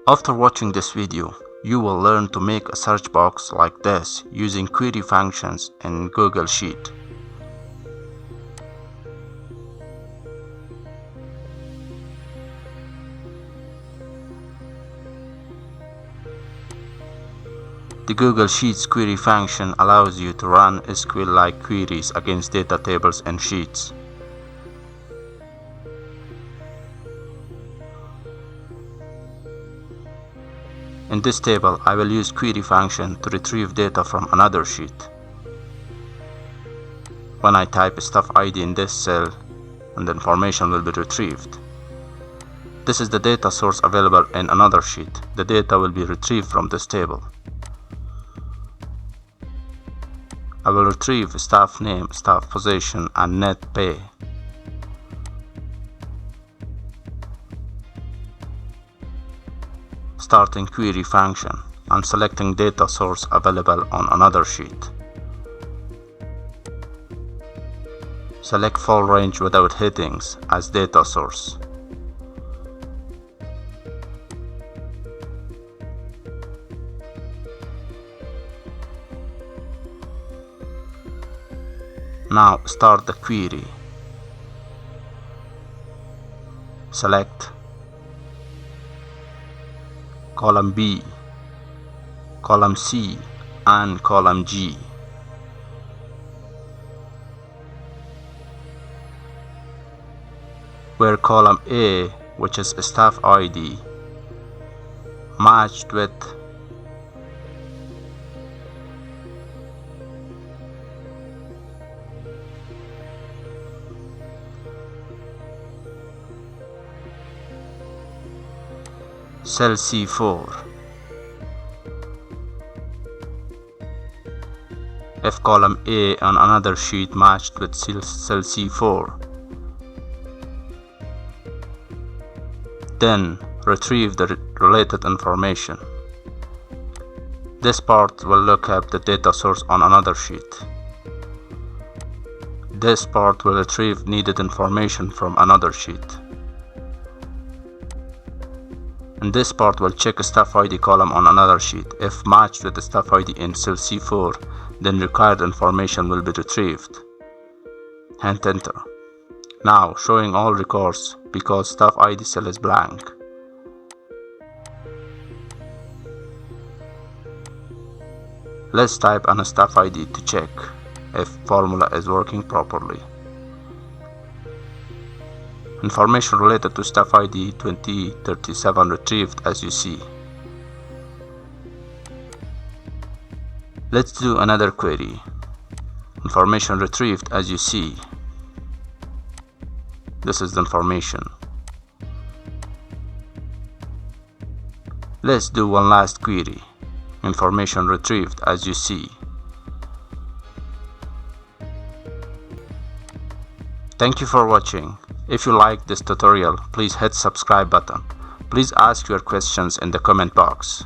After watching this video, you will learn to make a search box like this using query functions in Google Sheet. The Google Sheets query function allows you to run SQL-like queries against data tables and sheets. In this table, I will use query function to retrieve data from another sheet. When I type staff ID in this cell, and the information will be retrieved. This is the data source available in another sheet. The data will be retrieved from this table. I will retrieve staff name, staff position, and net pay. Starting query function and selecting data source available on another sheet. Select full range without headings as data source. Now start the query. Select column B, column C, and column G. Where column A, which is staff ID, matched with cell C4. If column A on another sheet matched with cell C4, then retrieve the related information. This part will look up the data source on another sheet. This part will retrieve needed information from another sheet. And this part will check a staff ID column on another sheet. If matched with the staff ID in cell C4, then required information will be retrieved. Hit enter. Now showing all records because staff ID cell is blank. Let's type an staff ID to check if formula is working properly. Information related to staff ID 2037 retrieved as you see. Let's do another query. Information retrieved as you see. This is the information. Let's do one last query. Information retrieved as you see. Thank you for watching. If you liked this tutorial, please hit subscribe button. Please ask your questions in the comment box.